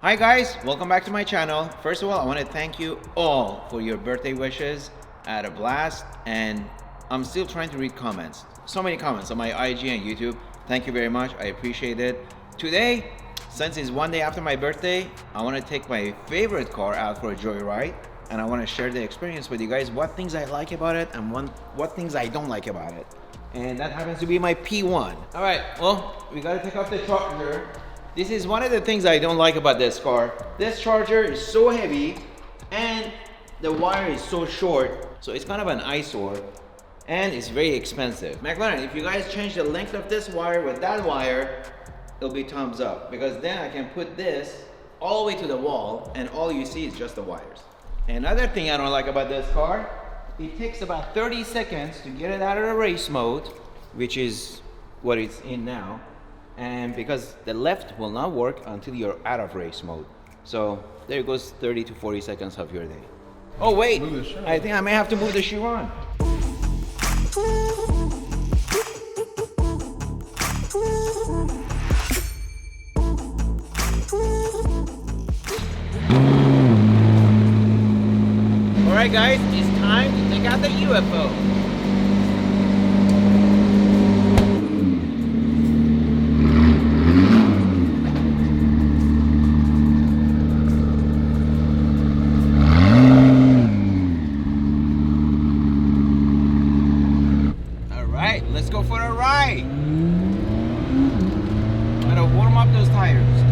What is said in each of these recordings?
Hi guys, welcome back to my channel. First of all, I want to thank you all for your birthday wishes. I had a blast and I'm still trying to read comments. So many comments on my IG and YouTube. Thank you very much, I appreciate it. Today, since it's one day after my birthday, I want to take my favorite car out for a joyride and I want to share the experience with you guys, what things I like about it and what things I don't like about it. And that happens to be my P1. All right, well, we gotta take off the charger. This is one of the things I don't like about this car. This charger is so heavy and the wire is so short, so it's kind of an eyesore and it's very expensive. McLaren, if you guys change the length of this wire with that wire, it'll be thumbs up, because then I can put this all the way to the wall and all you see is just the wires. Another thing I don't like about this car, it takes about 30 seconds to get it out of the race mode, which is what it's in now. And because the left will not work until you're out of race mode. So there goes 30 to 40 seconds of your day. Oh wait, I think I may have to move the Chiron. Alright guys, it's time to take out the UFO. Let's go for a ride. Gotta warm up those tires.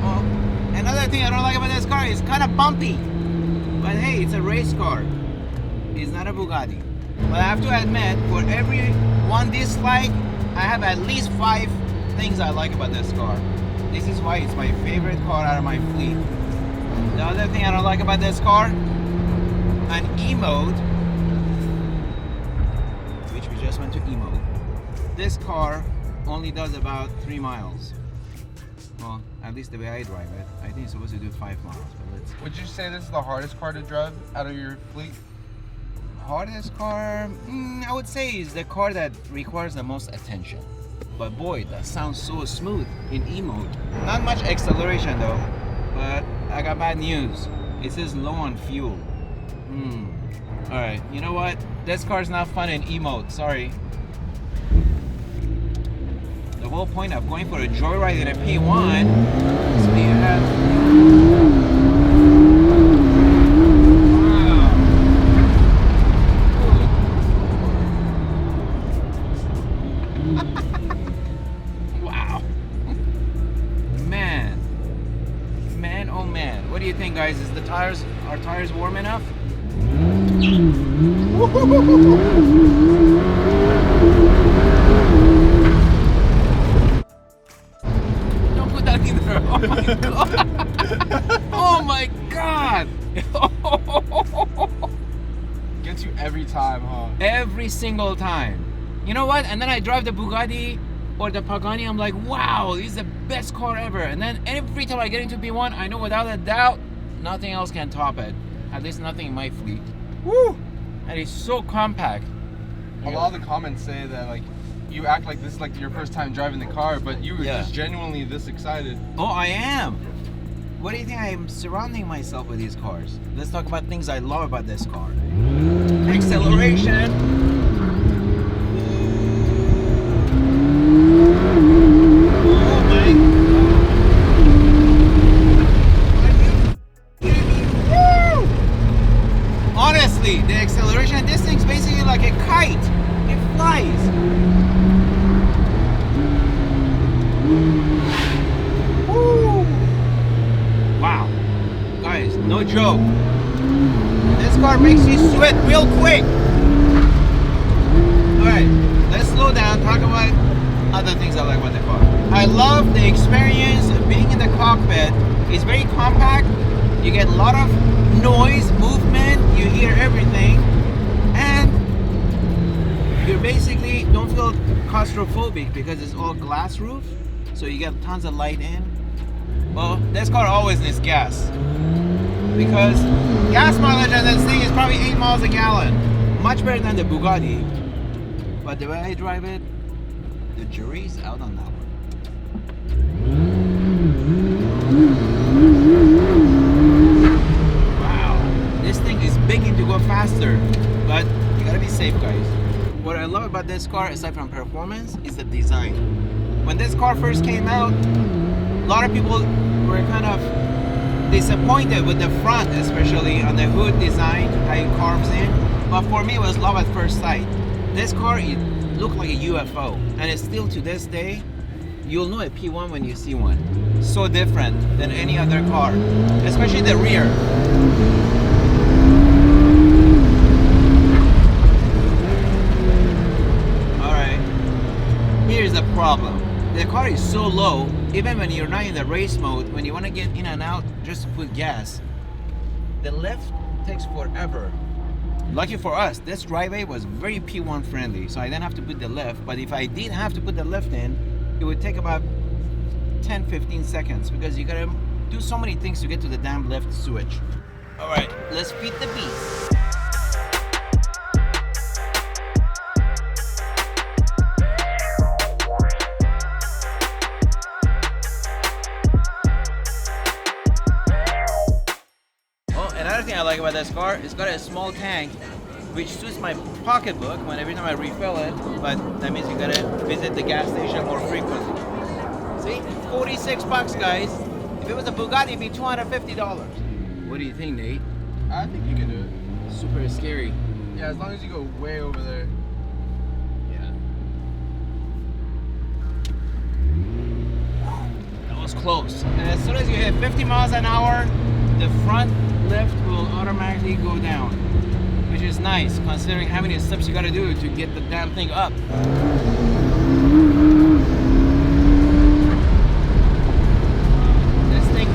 Oh, another thing I don't like about this car is kind of bumpy. But hey, it's a race car. It's not a Bugatti. But I have to admit, for every one dislike, I have at least 5 things I like about this car. This is why it's my favorite car out of my fleet. The other thing I don't like about this car, an E mode. Just went to emo. This car only does about 3 miles. Well, at least the way I drive it. I think it's supposed to do 5 miles. But let's... Would you say this is the hardest car to drive out of your fleet? Hardest car? I would say is the car that requires the most attention. But boy, that sounds so smooth in E mode. Not much acceleration though. But I got bad news. It says low on fuel. Alright, you know what? This car's not fun in E mode, sorry. The whole point of going for a joyride in a P1 is so you have... Wow. Wow. Man, oh man. What do you think, guys? Are tires warm enough? Don't put that in there. Oh my god. Oh my god. Gets you every time, huh? Every single time. You know what? And then I drive the Bugatti or the Pagani. I'm like, wow, this is the best car ever. And then every time I get into P1, I know without a doubt, nothing else can top it. At least nothing in my fleet. Woo! And it's so compact. A lot of the comments say that like you act like this is like your first time driving the car, but you were just genuinely this excited. Oh, I am. What do you think? I am surrounding myself with these cars. Let's talk about things I love about this car. Acceleration. Honestly, the acceleration, this thing's basically like a kite. It flies. Woo. Wow. Guys, no joke. This car makes you sweat real quick. Alright, let's slow down, talk about other things I like about the car. I love the experience of being in the cockpit. It's very compact. You get a lot of noise, movement, you hear everything, and you basically don't feel claustrophobic because it's all glass roof, so you get tons of light in. Well, this car always needs gas, because gas mileage on this thing is probably 8 miles a gallon. Much better than the Bugatti, but the way I drive it, the jury's out on that one. I love about this car, aside from performance, is the design. When this car first came out, a lot of people were kind of disappointed with the front, especially on the hood design, how it carves in. But for me, it was love at first sight. This car, it looked like a UFO, and it's still to this day, you'll know a P1 when you see one. So different than any other car, especially the rear. Alright, here's the problem. The car is so low, even when you're not in the race mode, when you want to get in and out just to put gas, the lift takes forever. Lucky for us, this driveway was very P1 friendly, so I didn't have to put the lift. But if I did have to put the lift in, it would take about 10-15 seconds because you gotta do so many things to get to the damn lift switch. All right, let's feed the beast. Another thing I like about this car, it's got a small tank which suits my pocketbook when every time I refill it, but that means you gotta visit the gas station more frequently. See, 46 bucks, guys. If it was a Bugatti, it'd be $250. What do you think, Nate? I think you can do it. Super scary. Yeah, as long as you go way over there. Yeah. That was close. And as soon as you hit 50 miles an hour, the front lift will automatically go down, which is nice considering how many steps you gotta do to get the damn thing up. This thing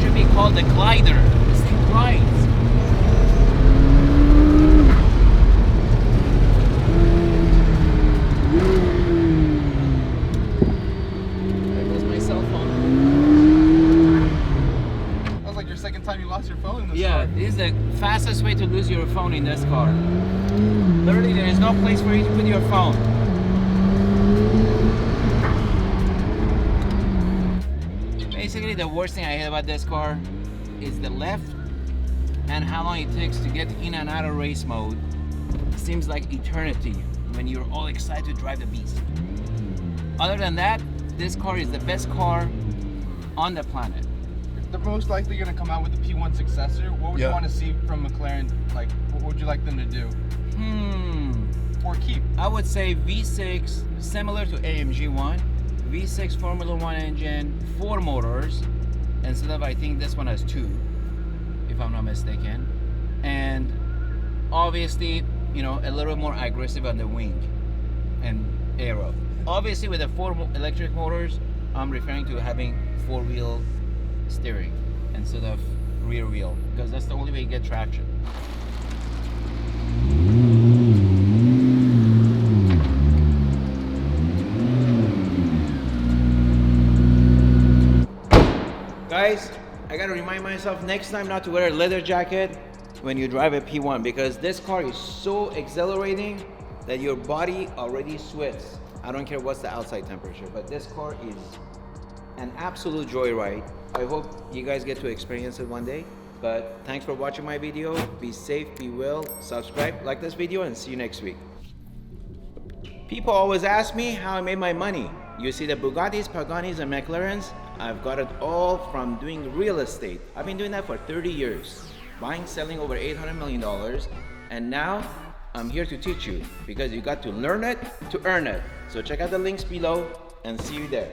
should be called the glider. This thing glides. There goes my cell phone. Second time you lost your phone in this car. Yeah, this is the fastest way to lose your phone in this car. Literally, there is no place for you to put your phone. Basically, the worst thing I hate about this car is the lift and how long it takes to get in and out of race mode. It seems like eternity when you're all excited to drive the beast. Other than that, this car is the best car on the planet. They're most likely going to come out with the P1 successor. What would you want to see from McLaren? Like, what would you like them to do? Or keep? I would say V6, similar to AMG 1. V6 Formula 1 engine, 4 motors, instead of, I think this one has 2, if I'm not mistaken. And obviously, you know, a little more aggressive on the wing and aero. Obviously, with the 4 electric motors, I'm referring to having 4-wheel steering instead of rear wheel, because that's the only way you get traction. Guys, I gotta remind myself next time not to wear a leather jacket when you drive a P1, because this car is so exhilarating that your body already sweats. I don't care what's the outside temperature, but this car is an absolute joyride. I hope you guys get to experience it one day. But thanks for watching my video. Be safe, be well, subscribe, like this video, and see you next week. People always ask me how I made my money. You see the Bugattis, Paganis, and McLarens, I've got it all from doing real estate. I've been doing that for 30 years. Buying, selling over $800 million. And now I'm here to teach you, because you got to learn it to earn it. So check out the links below and see you there.